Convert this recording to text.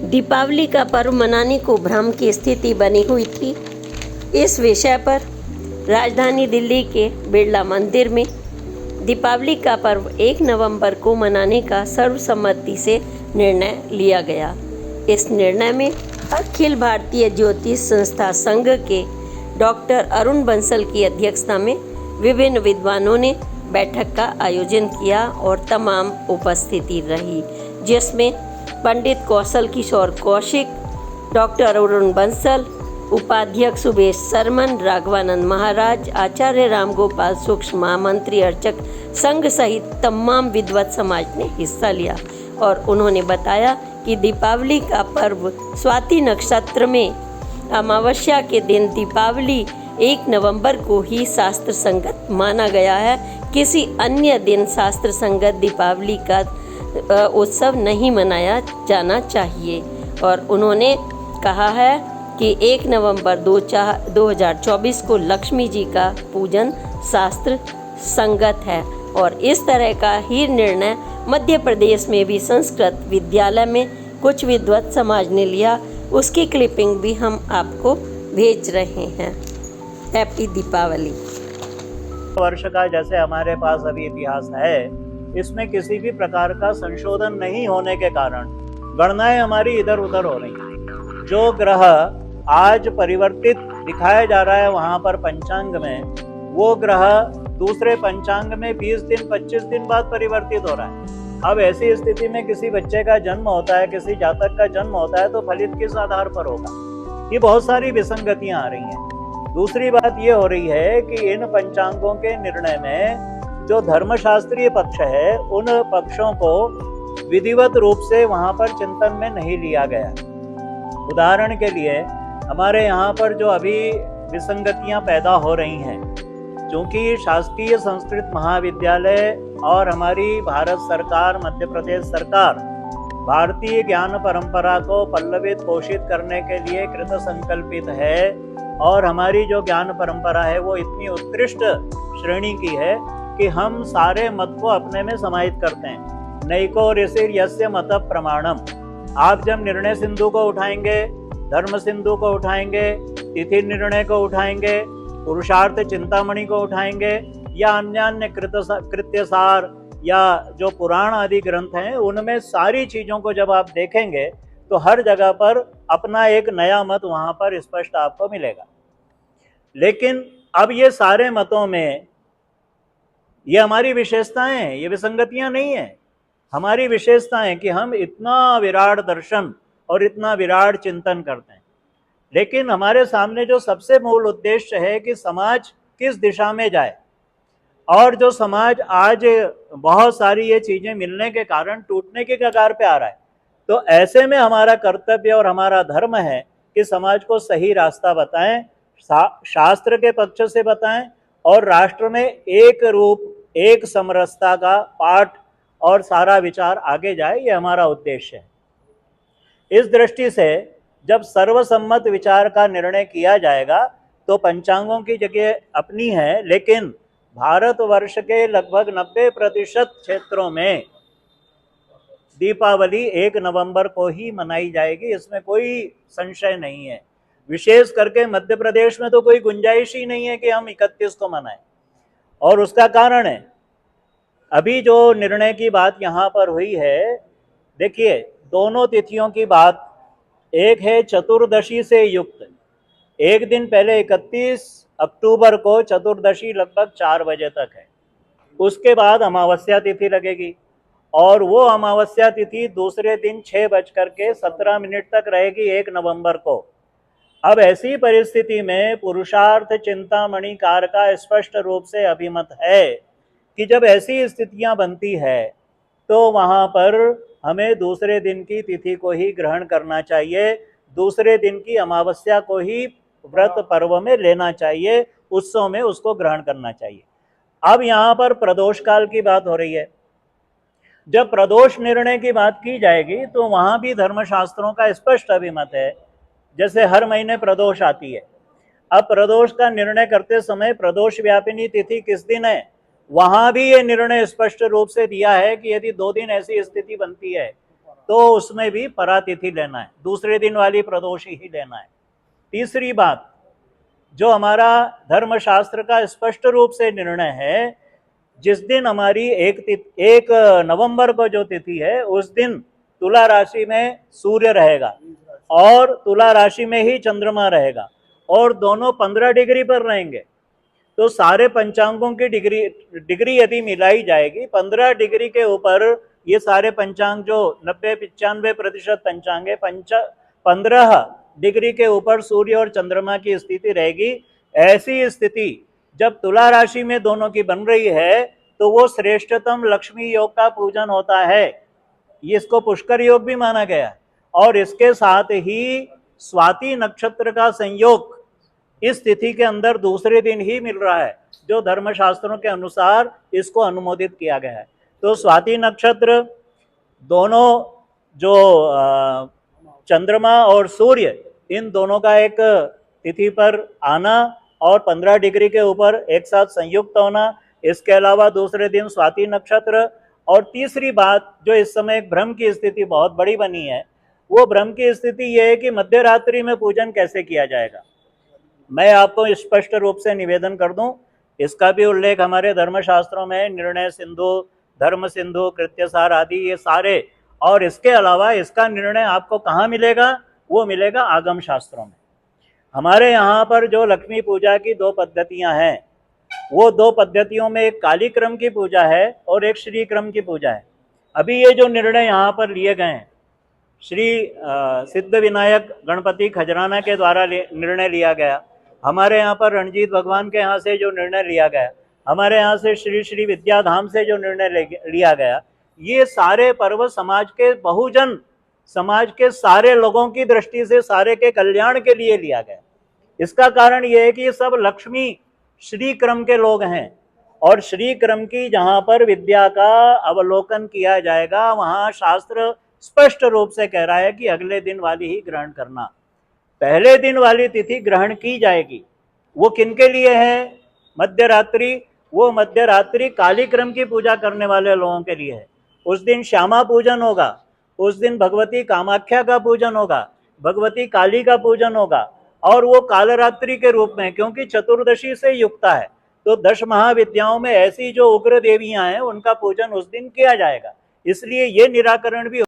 दीपावली का पर्व मनाने को भ्रम की स्थिति बनी हुई थी। इस विषय पर राजधानी दिल्ली के बिरला मंदिर में दीपावली का पर्व 1 नवंबर को मनाने का सर्वसम्मति से निर्णय लिया गया। इस निर्णय में अखिल भारतीय ज्योतिष संस्था संघ के डॉक्टर अरुण बंसल की अध्यक्षता में विभिन्न विद्वानों ने बैठक का आयोजन किया और तमाम उपस्थिति रही, जिसमें पंडित कौशल किशोर कौशिक, डॉक्टर अरुण बंसल, उपाध्यक्ष सुबेश सरमन, राघवानंद महाराज, आचार्य रामगोपाल सूक्ष्म महामंत्री अर्चक संघ सहित तमाम विद्वत समाज ने हिस्सा लिया और उन्होंने बताया कि दीपावली का पर्व स्वाति नक्षत्र में अमावस्या के दिन दीपावली 1 नवंबर को ही शास्त्र संगत माना गया है। किसी अन्य दिन शास्त्र संगत दीपावली का उत्सव नहीं मनाया जाना चाहिए और उन्होंने कहा है कि 1 नवंबर 2024 को लक्ष्मी जी का पूजन शास्त्र संगत है और इस तरह का ही निर्णय मध्य प्रदेश में भी संस्कृत विद्यालय में कुछ विद्वत समाज ने लिया। उसकी क्लिपिंग भी हम आपको भेज रहे हैं। हैप्पी दीपावली। वर्ष का जैसे हमारे पास अभी इतिहास है, इसमें किसी भी प्रकार का संशोधन नहीं होने के कारण गणनाएं हमारी इधर उधर हो रही हैं। जो ग्रह आज परिवर्तित दिखाया जा रहा है वहां पर पंचांग में, वो ग्रह दूसरे पंचांग में 20 दिन 25 दिन बाद परिवर्तित हो रहा है। अब ऐसी स्थिति में किसी बच्चे का जन्म होता है, किसी जातक का जन्म होता है, तो फलित किस आधार पर होगा? ये बहुत सारी विसंगतियां आ रही हैं। दूसरी बात ये हो रही है कि इन पंचांगों के निर्णय में जो धर्मशास्त्रीय पक्ष है, उन पक्षों को विधिवत रूप से वहां पर चिंतन में नहीं लिया गया। उदाहरण के लिए हमारे यहाँ पर जो अभी विसंगतियां पैदा हो रही हैं, क्योंकि शासकीय संस्कृत महाविद्यालय और हमारी भारत सरकार, मध्य प्रदेश सरकार भारतीय ज्ञान परंपरा को पल्लवित पोषित करने के लिए कृत संकल्पित है और हमारी जो ज्ञान परंपरा है वो इतनी उत्कृष्ट श्रेणी की है कि हम सारे मत को अपने में समाहित करते हैं। नैको ऋषिर यस्य मत प्रमाणम। आप जब निर्णय सिंधु को उठाएंगे, धर्म सिंधु को उठाएंगे, तिथि निर्णय को उठाएंगे, पुरुषार्थ चिंतामणि को उठाएंगे या अन्य कृत्यसार या जो पुराण आदि ग्रंथ हैं, उनमें सारी चीजों को जब आप देखेंगे तो हर जगह पर अपना एक नया मत वहां पर स्पष्ट आपको मिलेगा। लेकिन अब ये सारे मतों में ये हमारी विशेषताएं हैं, ये विसंगतियां नहीं है। हमारी विशेषताएं कि हम इतना विराट दर्शन और इतना विराट चिंतन करते हैं। लेकिन हमारे सामने जो सबसे मूल उद्देश्य है कि समाज किस दिशा में जाए, और जो समाज आज बहुत सारी ये चीजें मिलने के कारण टूटने के कगार पे आ रहा है, तो ऐसे में हमारा कर्तव्य और हमारा धर्म है कि समाज को सही रास्ता बताएं, शास्त्र के पक्ष से बताएं और राष्ट्र में एक रूप, एक समरसता का पाठ और सारा विचार आगे जाए, ये हमारा उद्देश्य है। इस दृष्टि से जब सर्वसम्मत विचार का निर्णय किया जाएगा तो पंचांगों की जगह अपनी है, लेकिन भारतवर्ष के लगभग 90% क्षेत्रों में दीपावली 1 नवंबर को ही मनाई जाएगी, इसमें कोई संशय नहीं है। विशेष करके मध्य प्रदेश में तो कोई गुंजाइश ही नहीं है कि हम 31 को मनाएं, और उसका कारण है अभी जो निर्णय की बात यहाँ पर हुई है। देखिए, दोनों तिथियों की बात, एक है चतुर्दशी से युक्त, एक दिन पहले 31 अक्टूबर को चतुर्दशी लगभग 4 बजे तक है, उसके बाद अमावस्या तिथि लगेगी और वो अमावस्या तिथि दूसरे दिन 6:17 तक रहेगी 1 नवंबर को। अब ऐसी परिस्थिति में पुरुषार्थ चिंतामणि कार का स्पष्ट रूप से अभिमत है कि जब ऐसी स्थितियां बनती है तो वहां पर हमें दूसरे दिन की तिथि को ही ग्रहण करना चाहिए, दूसरे दिन की अमावस्या को ही व्रत पर्व में लेना चाहिए, उत्सव में उसको ग्रहण करना चाहिए। अब यहाँ पर प्रदोष काल की बात हो रही है। जब प्रदोष निर्णय की बात की जाएगी तो वहां भी धर्मशास्त्रों का स्पष्ट अभिमत है। जैसे हर महीने प्रदोष आती है, अब प्रदोष का निर्णय करते समय प्रदोष व्यापिनी तिथि किस दिन है, वहां भी ये निर्णय स्पष्ट रूप से दिया है कि यदि 2 दिन ऐसी स्थिति बनती है तो उसमें भी परातिथि लेना है, दूसरे दिन वाली प्रदोषी ही लेना है। तीसरी बात, जो हमारा धर्मशास्त्र का स्पष्ट रूप से निर्णय है, जिस दिन हमारी 1 नवंबर को जो तिथि है उस दिन तुला राशि में सूर्य रहेगा और तुला राशि में ही चंद्रमा रहेगा और दोनों 15 डिग्री पर रहेंगे। तो सारे पंचांगों की डिग्री यदि मिलाई जाएगी 15 डिग्री के ऊपर, ये सारे पंचांग जो 90-95% पंचांग है, 15 डिग्री के ऊपर सूर्य और चंद्रमा की स्थिति रहेगी। ऐसी स्थिति जब तुला राशि में दोनों की बन रही है तो वो श्रेष्ठतम लक्ष्मी योग का पूजन होता है, ये इसको पुष्कर योग भी माना गया। और इसके साथ ही स्वाति नक्षत्र का संयोग इस तिथि के अंदर दूसरे दिन ही मिल रहा है, जो धर्मशास्त्रों के अनुसार इसको अनुमोदित किया गया है। तो स्वाति नक्षत्र दोनों जो चंद्रमा और सूर्य, इन दोनों का एक तिथि पर आना और 15 डिग्री के ऊपर एक साथ संयुक्त होना, इसके अलावा दूसरे दिन स्वाति नक्षत्र। और तीसरी बात, जो इस समय एक भ्रम की स्थिति बहुत बड़ी बनी है, वो भ्रम की स्थिति ये है कि मध्य रात्रि में पूजन कैसे किया जाएगा। मैं आपको स्पष्ट रूप से निवेदन कर दूं, इसका भी उल्लेख हमारे धर्मशास्त्रों में, निर्णय सिंधु, धर्म सिंधु, कृत्यसार आदि ये सारे। और इसके अलावा इसका निर्णय आपको कहाँ मिलेगा? वो मिलेगा आगम शास्त्रों में। हमारे यहाँ पर जो लक्ष्मी पूजा की 2 पद्धतियाँ हैं, वो 2 पद्धतियों में एक काली क्रम की पूजा है और एक श्री क्रम की पूजा है। अभी ये जो निर्णय यहाँ पर लिए गए हैं, श्री सिद्ध विनायक गणपति खजराना के द्वारा निर्णय लिया गया, हमारे यहाँ पर रणजीत भगवान के यहाँ से जो निर्णय लिया गया, हमारे यहाँ से श्री श्री विद्याधाम से जो निर्णय लिया गया, ये सारे पर्व समाज के बहुजन, समाज के सारे लोगों की दृष्टि से सारे के कल्याण के लिए लिया गया। इसका कारण ये है कि ये सब लक्ष्मी श्री क्रम के लोग हैं और श्री क्रम की जहाँ पर विद्या का अवलोकन किया जाएगा, वहाँ शास्त्र स्पष्ट रूप से कह रहा है कि अगले दिन वाली ही ग्रहण करना। पहले दिन वाली तिथि ग्रहण की जाएगी। वो किनके लिए है? मध्य रात्रि। वो मध्य रात्रि काली क्रम की पूजा करने वाले लोगों के लिए है। उस दिन श्यामा पूजन होगा, उस दिन भगवती कामाख्या का पूजन होगा, भगवती काली का पूजन होगा और वो कालरात्रि के रूप में, क्योंकि चतुर्दशी से युक्ता है, तो 10 महाविद्याओं में ऐसी जो उग्र देवियां हैं उनका पूजन उस दिन किया जाएगा। इसलिए ये निराकरण भी